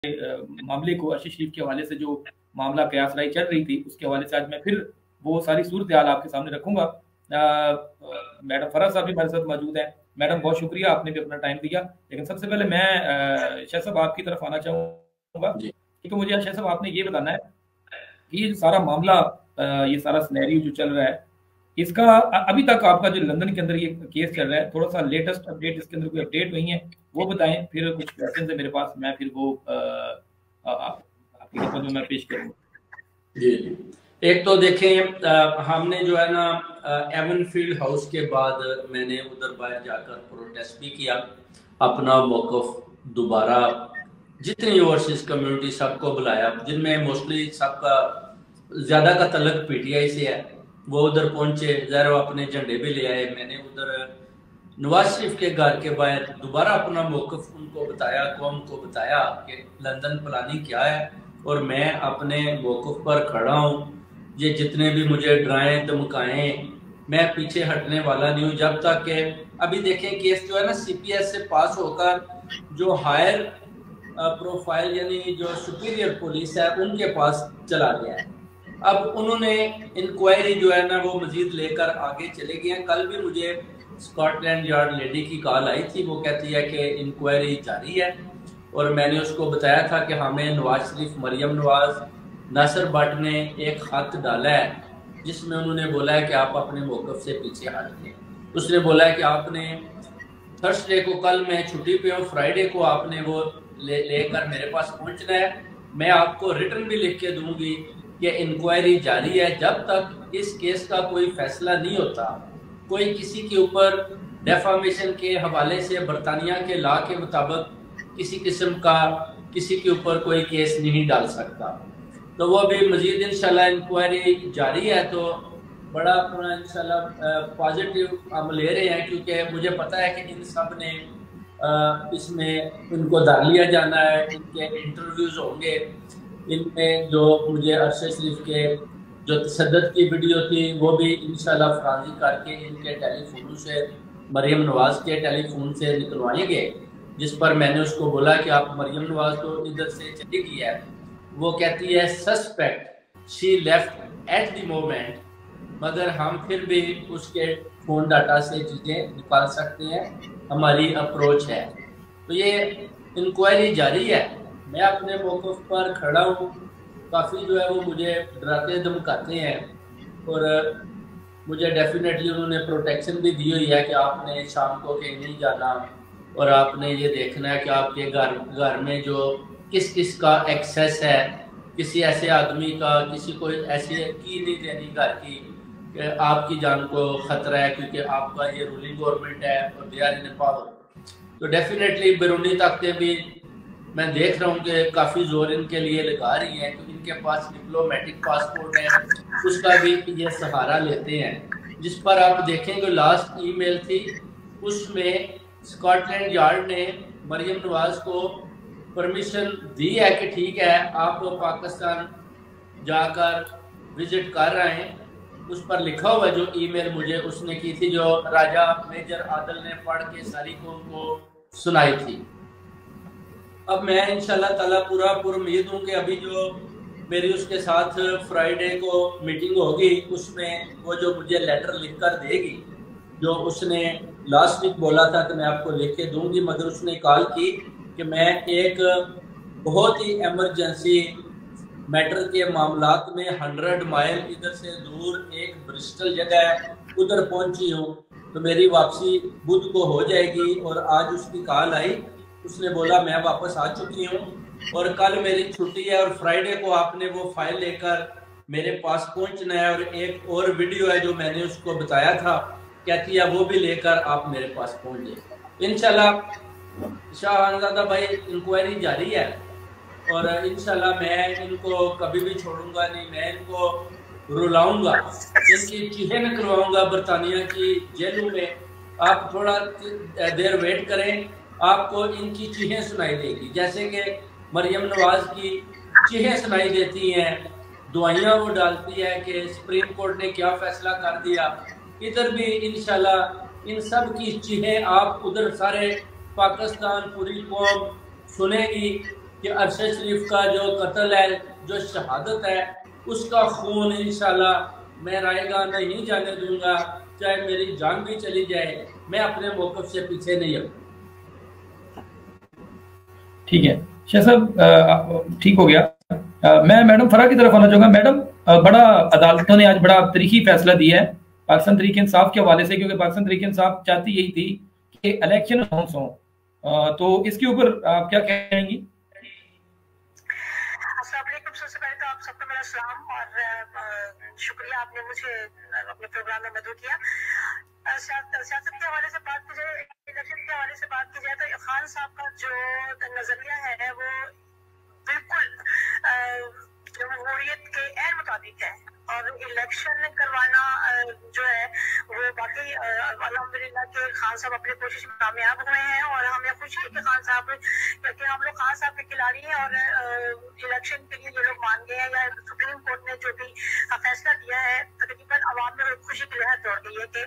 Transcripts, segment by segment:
मामले को अरशद शरीफ के हवाले से जो मामला कयास राई चल रही थी उसके हवाले से आज मैं फिर वो सारी सूरत हाल आपके सामने रखूंगा। मैडम फराज साहब भी हमारे साथ मौजूद हैं। मैडम बहुत शुक्रिया, आपने भी अपना टाइम दिया। लेकिन सबसे पहले मैं शाह साहब आपकी तरफ आना चाहूँगा, क्योंकि मुझे शाह साहब आपने ये बताना है कि ये सारा मामला, ये सारा सिनेरियो जो चल रहा है, इसका अभी तक आपका जो लंदन के अंदर ये केस चल रहा है, थोड़ा सा लेटेस्ट अपडेट, इसके अंदर कोई अपडेट हुई है वो बताएं। फिर कुछ क्वेश्चन है मेरे पास, मैं फिर वो आपकी खिदमत में मैं पेश करूँगा। जी, एक तो देखें, हमने जो है ना एवन फील्ड हाउस के बाद मैंने उधर बाहर जाकर प्रोटेस्ट भी किया, अपना मौक़िफ़ दोबारा जितनी ओवरसीज कम्युनिटी सबको बुलाया, जिनमें मोस्टली सबका ज़्यादा का तल्लुक पीटीआई से है, वो उधर पहुंचे, ज़रा अपने झंडे भी ले आए। मैंने उधर नवाज शरीफ के घर के बाहर दोबारा अपना मौक़िफ़ उनको बताया, कौम को बताया कि लंदन प्लानिंग क्या है और मैं अपने मौक़िफ़ पर खड़ा हूँ। ये जितने भी मुझे डराएं धमकाएं, मैं पीछे हटने वाला नहीं हूँ जब तक कि अभी देखें केस जो है ना सीपीएस से पास होकर जो हायर प्रोफाइल यानी जो सुपीरियर पुलिस है उनके पास चला गया है। अब उन्होंने इंक्वायरी जो है ना वो मजीद लेकर आगे चले गए हैं। कल भी मुझे स्कॉटलैंड यार्ड लेडी की कॉल आई थी, वो कहती है कि इंक्वायरी जारी है और मैंने उसको बताया था कि हमें नवाज शरीफ, मरियम नवाज, नासिर भट्ट ने एक खत डाला है जिसमें उन्होंने बोला है कि आप अपने मौक़िफ़ से पीछे हट गए। उसने बोला है कि आपने थर्सडे को, कल मैं छुट्टी पे हूँ, फ्राइडे को आपने वो लेकर मेरे पास पहुँचना है। मैं आपको रिटर्न भी लिख के दूंगी कि इंक्वायरी जारी है। जब तक इस केस का कोई फैसला नहीं होता, कोई किसी के ऊपर डेफामेशन के हवाले से बरतानिया के लॉ के मुताबिक किसी किस्म का किसी के ऊपर कोई केस नहीं डाल सकता। तो वो भी मजीद इंशाल्लाह इंक्वायरी जारी है, तो बड़ा अपना इंशाल्लाह पॉजिटिव हम ले रहे हैं, क्योंकि मुझे पता है कि इन सब ने इसमें इनको दाग लिया जाना है, इनके इंटरव्यूज़ होंगे। इनमें जो मुझे अरशद शरीफ के जो तशद्दुद की वीडियो थी वो भी इंशाल्लाह फराजी करके इनके टेलीफोन से, मरियम नवाज के टेलीफोन से निकलवाएंगे, जिस पर मैंने उसको बोला कि आप मरियम नवाज तो इधर से चली गई है। वो कहती है suspect she left at the moment, मगर हम फिर भी उसके फ़ोन डाटा से चीज़ें निकाल सकते हैं, हमारी अप्रोच है। तो ये इंक्वायरी जारी है, मैं अपने मौक़िफ़ पर खड़ा हूँ। काफ़ी जो है वो मुझे डराते धमकाते हैं और मुझे डेफिनेटली उन्होंने प्रोटेक्शन भी दी हुई है कि आपने शाम को कहीं नहीं जाना और आपने ये देखना है कि आपके घर में जो किस किस का एक्सेस है, किसी ऐसे आदमी का किसी को ऐसी की नहीं देनी घर की कि आपकी जान को ख़तरा है, क्योंकि आपका ये रूलिंग गवर्नमेंट है और दे आर इन पावर। तो डेफिनेटली बैरूनी ताकतें भी मैं देख रहा हूँ कि काफ़ी जोर इनके लिए लगा रही हैं, क्योंकि इनके पास डिप्लोमेटिक पासपोर्ट है, उसका भी ये सहारा लेते हैं। जिस पर आप देखेंगे लास्ट ईमेल थी, उसमें स्कॉटलैंड यार्ड ने मरियम नवाज को परमिशन दी है कि ठीक है आप पाकिस्तान जाकर विजिट कर रहे हैं। उस पर लिखा हुआ जो ईमेल मुझे उसने की थी, जो राजा मेजर आदल ने पढ़ के सारी कौम को सुनाई थी। अब मैं इंशाल्लाह ताला पूरा उम्मीद हूँ कि अभी जो मेरी उसके साथ फ्राइडे को मीटिंग होगी, उसमें वो जो मुझे लेटर लिख कर देगी, जो उसने लास्ट वीक बोला था कि मैं आपको लिख के दूंगी, मगर उसने कॉल की कि मैं एक बहुत ही एमरजेंसी मैटर के मामलात में 100 माइल इधर से दूर एक ब्रिस्टल जगह है, उधर पहुंची हूँ, तो मेरी वापसी बुध को हो जाएगी। और आज उसकी कॉल आई, उसने बोला मैं वापस आ चुकी हूँ और कल मेरी छुट्टी है और फ्राइडे को आपने वो फाइल लेकर मेरे पास पहुंचना है। और एक और वीडियो है जो मैंने उसको बताया था, कहती है वो भी लेकर आप मेरे पास पहुंच जाए। इंशाल्लाह शाहजादा भाई इंक्वायरी जारी है और इंशाल्लाह मैं इनको कभी भी छोड़ूंगा नहीं, मैं इनको रुलाऊंगा, इनकी चीखें निकलवाऊंगा बरतानिया की जेलों में। आप थोड़ा देर वेट करें, आपको इनकी चीखें सुनाई देगी, जैसे कि मरियम नवाज की चीखें सुनाई देती हैं, दुआइयाँ वो डालती है कि सुप्रीम कोर्ट ने क्या फैसला कर दिया। इधर भी इंशाल्लाह इन सब की चीखें आप उधर सारे पाकिस्तान पूरी कौम सुनेगी کہ ارشد شریف کا جو قتل ہے، جو شہادت ہے، اس کا خون انشاءاللہ میں رائے گاہ نہیں جانے دوں گا، چاہے میری جان بھی چلی جائے، میں اپنے موقف سے پیچھے نہیں ہوں۔ ٹھیک ہے شاہ صاحب، ٹھیک ہو گیا۔ میں میڈم فرح کی طرف آنا چاہوں گا۔ میڈم، بڑا عدالتوں نے آج بڑا تاریخی فیصلہ دیا ہے پاکستان تحریک انصاف کے حوالے سے، کیونکہ پاکستان تحریک انصاف چاہتی یہی تھی کہ الیکشن اناؤنس ہوں، تو اس کے اوپر آپ کیا کہیں گی؟ السلام علیکم۔ سب سے پہلے تو آپ سب کو میرا سلام اور شکریہ آپ نے مجھے اپنے پروگرام میں مدعو کیا۔ سیاست کے حوالے سے بات کی جائے، الیکشن کے حوالے سے بات کی جائے تو خان صاحب کا جو نظریہ ہے وہ بالکل جمہوریت کے عین مطابق ہے، اور الیکشن کروانا جو ہے وہ باقی الحمدللہ کہ خان صاحب اپنی کوشش میں کامیاب ہوئے ہیں، اور ہمیں خوشی ہے کہ خان صاحب، کیونکہ ہم لوگ خان صاحب کے کھلاڑی ہیں، اور الیکشن کے لیے جو لوگ مان گئے ہیں یا سپریم کورٹ نے جو بھی فیصلہ دیا ہے، تقریباً عوام میں خوشی کی لہر دوڑ گئی ہے کہ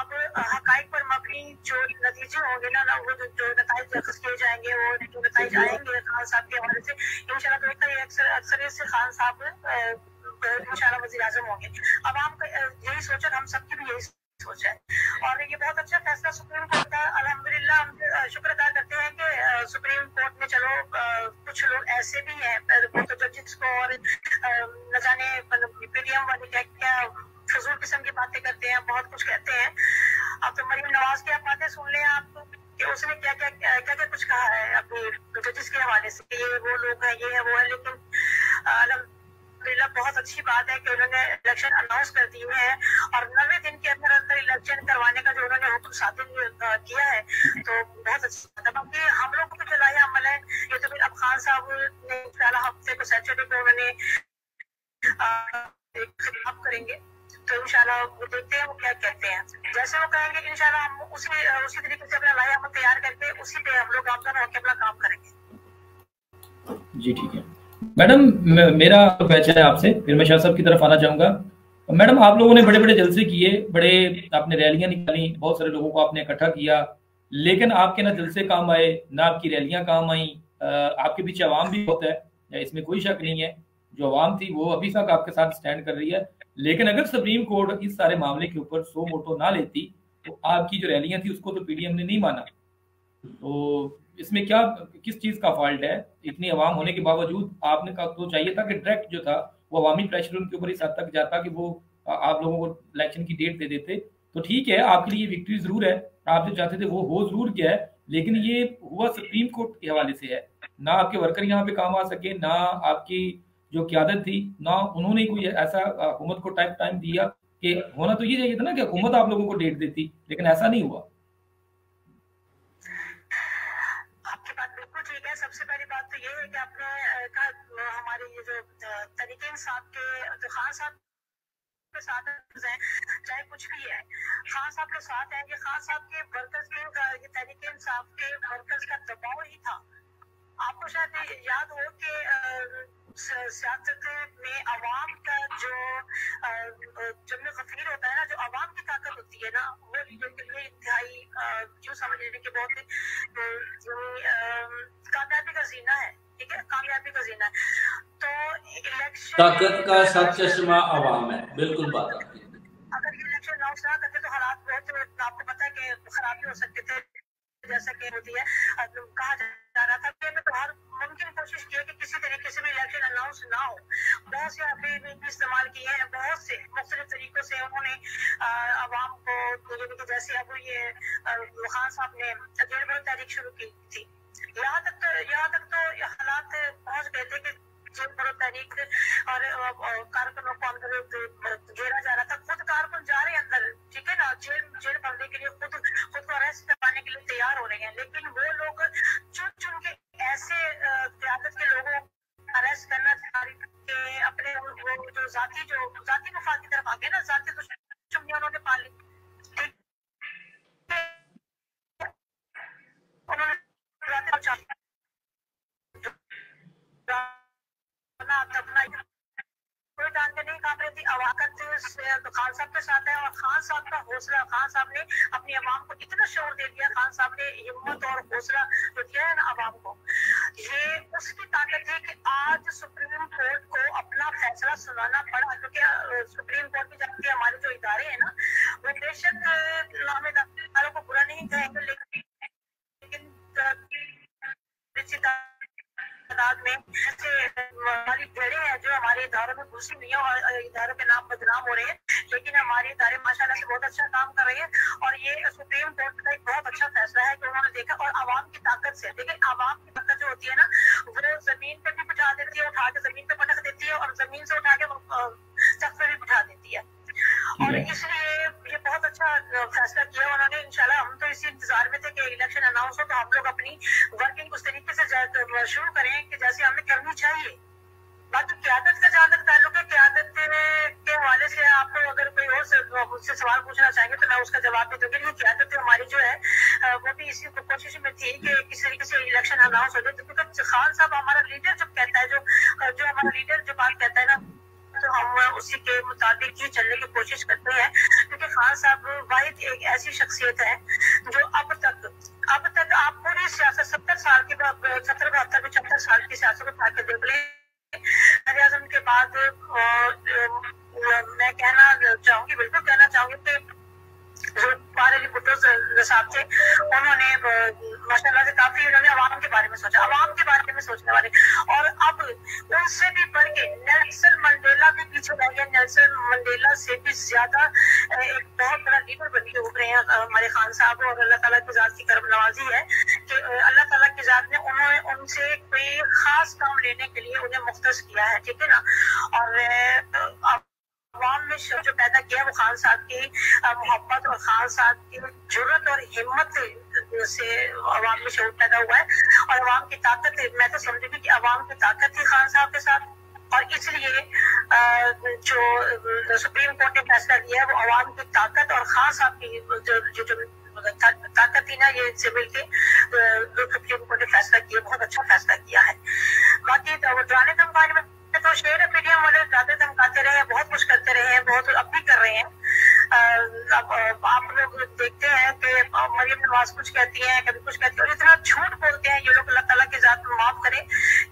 اب حقائق پر مبنی جو نتیجے ہوں گے نا، وہ جو نتائج اخذ کیے جائیں گے، وہ جو نتائج آئیں گے خان صاحب کے حوالے سے، انشاءاللہ تو اکثریت سے خان صاحب انشاءاللہ وزیر اعظم ہوں گے۔ عوام کا یہی سوچ ہے، ہم سب کی بھی یہی سوچ ہے، اور یہ بہت اچھا فیصلہ سپریم کورٹ کا الحمدللہ ہم شکر ادا کرتے ہیں کہ سپریم کورٹ میں چلو کچھ لوگ ایسے بھی ہیں ججز کو، اور نہ جانے پی ڈی ایم والے کیا فضول قسم کی باتیں کرتے ہیں، بہت کچھ کہتے ہیں۔ اب تو مریم نواز کی آپ باتیں سن لیں آپ کہ اس نے کیا کیا کچھ کہا ہے اپنی ججز کے حوالے سے کہ یہ وہ لوگ ہیں، یہ ہے وہ ہے، لیکن الحمدللہ بہت اچھی بات ہے کہ انہوں نے الیکشن اناؤنس کر دیے ہیں، اور 90 دن کے اندر اندر الیکشن کروانے کا جو انہوں نے حکم صادر کیا ہے تو بہت اچھی بات ہے۔ باقی ہم لوگ کو جو لایا عمل ہے، یہ تو پھر اب خان صاحب نے پہلا ہفتے کو سیٹرڈے کو انہوں نے خطاب کریں گے، تو انشاءاللہ وہ دیکھتے ہیں وہ کیا کہتے ہیں، جیسے وہ کہیں گے انشاءاللہ ہم اسی طریقے سے اپنا لایا عمل تیار کر کے اسی پہ ہم لوگ آمدن ہو کے اپنا کام کریں گے۔ جی ٹھیک ہے میڈم، میرا پیچ ہے آپ سے، پھر میں شاہ صاحب کی طرف آنا چاہوں گا۔ میڈم، آپ لوگوں نے بڑے بڑے جلسے کیے، بڑے آپ نے ریلیاں نکالی، بہت سارے لوگوں کو آپ نے اکٹھا کیا، لیکن آپ کے نہ جلسے کام آئے نہ آپ کی ریلیاں کام آئیں۔ آپ کے پیچھے عوام بھی بہت ہے، اس میں کوئی شک نہیں ہے، جو عوام تھی وہ ابھی تک آپ کے ساتھ سٹینڈ کر رہی ہے، لیکن اگر سپریم کورٹ اس سارے معاملے کے اوپر سو موٹو نہ لیتی تو آپ کی جو ریلیاں تھیں اس کو تو پی ڈی ایم نے نہیں مانا، تو اس میں کس چیز کا فالٹ ہے؟ اتنی عوام ہونے کے باوجود آپ نے کہا تو چاہیے تھا کہ ڈائریکٹ جو تھا وہ عوامی پریشر ان کے اوپر اس حد تک جاتا کہ وہ آپ لوگوں کو الیکشن کی ڈیٹ دے دیتے، تو ٹھیک ہے آپ کے لیے یہ وکٹری ضرور ہے، آپ جو چاہتے تھے وہ ہو ضرور گیا ہے، لیکن یہ ہوا سپریم کورٹ کے حوالے سے ہے، نہ آپ کے ورکر یہاں پہ کام آ سکے، نہ آپ کی جو قیادت تھی، نہ انہوں نے کوئی ایسا حکومت کو ٹائم دیا کہ ہونا تو یہ چاہیے تھا نا کہ حکومت آپ لوگوں کو ڈیٹ دیتی، لیکن ایسا نہیں ہوا۔ سب سے پہلی بات تو یہ ہے کہ آپ نے کہا ہمارے یہ جو تحریک انصاف کے جو خان صاحب کے ساتھ ہیں، چاہے کچھ بھی ہے، خان صاحب کے ساتھ ہیں، یہ خان صاحب کے ورکرز کے، یہ تحریک انصاف کے ورکرز کا دباؤ ہی تھا۔ آپ کو شاید یاد ہو کہ سیاست میں عوام کا جو جمع غفیر ہوتا ہے نا، جو عوام کی طاقت ہوتی ہے نا، وہ لیڈر کے لیے انتہائی کیوں سمجھ لینے کے بہت کامیابی کا زینہ ہے، ٹھیک ہے، کامیابی کا زینہ ہے۔ تو الیکشن طاقت کا سب چشمہ عوام ہے، بالکل بات آپ کی۔ اگر یہ الیکشن اناؤنس نہ کرتے تو حالات بہت آپ کو پتہ ہے کہ خراب بھی ہو سکتے تھے، جیسا کہ ہوتی ہے کہا جا رہا تھا کہ میں تو ہر ممکن کوشش کی ہے کہ کسی طریقے سے بھی الیکشن اناؤنس نہ ہو، بہت سے ابھی بھی استعمال کیے ہیں، بہت سے مختلف طریقوں سے انہوں نے عوام کو، جیسے اب یہ خان صاحب نے جیل بند تحریک شروع کی تھی، یہاں تک تو حالات پہنچ گئے تھے کہ جیل بند تحریک اور کارکنوں کو اندر گھیرا جا رہا تھا، خود کارکن جا رہے ہیں اندر، ٹھیک ہے نا، جیل بندنے کے لیے خود کو اریسٹ کروانے کے لیے تیار ہو رہے ہیں، لیکن وہ لوگ چن کے ایسے قیادت کے لوگوں اریسٹ کرنا چاہ رہے کہ اپنے وہ جو ذاتی مفاد کی طرف آگے نا، ذاتی دشمنی انہوں نے پالی، انہوں نے کوئی ٹانگیں نہیں کام رہی تھی، اواقت خان صاحب کے ساتھ ہے، اور خان صاحب کا حوصلہ، خان صاحب نے اپنی عوام کو اتنا شعور دے دیا، خان صاحب نے ہمت اور حوصلہ جو دیا ہے نا عوام کو، ये उसकी ताकत है कि आज सुप्रीम कोर्ट को अपना फैसला सुनाना पड़ा, क्योंकि सुप्रीम कोर्ट में जाके हमारे जो इदारे हैं ना, वो बेशक हम इदारों को बुरा नहीं कहेंगे, लेकिन तादाद में ऐसे हमारी भीड़ें हैं जो हमारे इदारों में घुसी हुई है और इदारों के नाम बदनाम हो रहे हैं, लेकिन हमारे इदारे माशाल्लाह से बहुत अच्छा काम कर रहे हैं। और ये सुप्रीम कोर्ट का एक बहुत अच्छा फैसला है कि उन्होंने देखा, और आवाम की ताकत से, लेकिन आवाम की ताकत जो होती है ना, वो जमीन पे भी बिठा देती है, उठा के जमीन पे पटक देती है, और जमीन से उठा के सख्त पे भी बिठा देती है। और इसलिए ये बहुत अच्छा फैसला किया उन्होंने। इंशाल्लाह हम तो इसी इंतजार में थे कि इलेक्शन अनाउंस हो तो हम लोग अपनी वर्किंग उस तरीके से शुरू करें कि जैसे हमें करनी चाहिए। बाकी क्यादत का जहाँ तक ताल्लुक है, क्यादत के हवाले से आपको अगर कोई और मुझसे सवाल पूछना चाहेंगे तो मैं उसका जवाब भी दूंगी। क्यादत हमारी जो है वो भी इसी कोशिश में थी कि किस तरीके से इलेक्शन अनाउंस हो जाए, क्योंकि खान साहब हमारा लीडर जब कहता है, जो हमारा लीडर जो बात कहता है ना, तो हम उसी के मुताबिक ही चलने की कोशिश करते हैं, क्योंकि खान साहब वाहिद एक ऐसी शख्सियत है जो अब तक आप पूरी सियासत 70 साल के 70 72 75 साल की सियासत को उठा के देख लें, वज़ीर आज़म के बाद मैं बिल्कुल कहना चाहूंगी कि जो अली भुट्टो साहब थे, उन्होंने माशाल्लाह से काफी उन्होंने आवाम के बारे में सोचा, आवाम के बारे में सोचने वाले। और अब उनसे भी बढ़ के नेल्सन मंडेला भी पीछे रह गए। नेल्सन मंडेला से भी ज्यादा एक बहुत बड़ा लीडर बन के उभरे हैं हमारे खान साहब। और अल्लाह ताला की जात की करम नवाजी है कि अल्लाह ताला की जात ने उनसे कोई खास काम लेने के लिए उन्हें मुख्तस किया है, ठीक है ना। और अवाम में जो पैदा किया वो खान साहब की मोहब्बत और खान साहब की जुर्रत और हिम्मत से अवाम में शऊर पैदा हुआ है। और अवाम की ताकत, मैं तो समझूंगी कि अवाम की ताकत थी खान साहब के साथ। और इसलिए जो सुप्रीम कोर्ट ने फैसला लिया है वो अवाम की ताकत और खान साहब की जो ताकत थी ना, ये इनसे मिलके जो सुप्रीम कोर्ट ने फैसला किया, बहुत अच्छा फैसला किया है। बाकी डराने धमकाने में तो शेयर मीडिया वाले डराते धमकाते रहे हैं, बहुत कुछ करते रहे हैं, बहुत अब भी कर रहे हैं। अब आप लोग देखते हैं कि मरियम नवाज कुछ कहती हैं, कभी कुछ कहती है, और इतना झूठ बोलते हैं ये लोग। अल्लाह ताला की जात में माफ करें,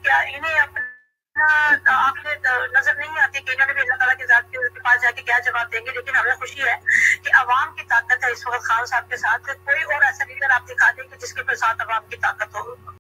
क्या इन्हें अपना आंखें नजर नहीं आती कि इन्होंने भी अल्लाह ताला की जात के पास जाके क्या जवाब देंगे। लेकिन हमें खुशी है कि अवाम की ताकत है इस वक्त खान साहब के साथ। कोई और ऐसा लीडर आप दिखा दें कि जिसके साथ अवाम की ताकत हो।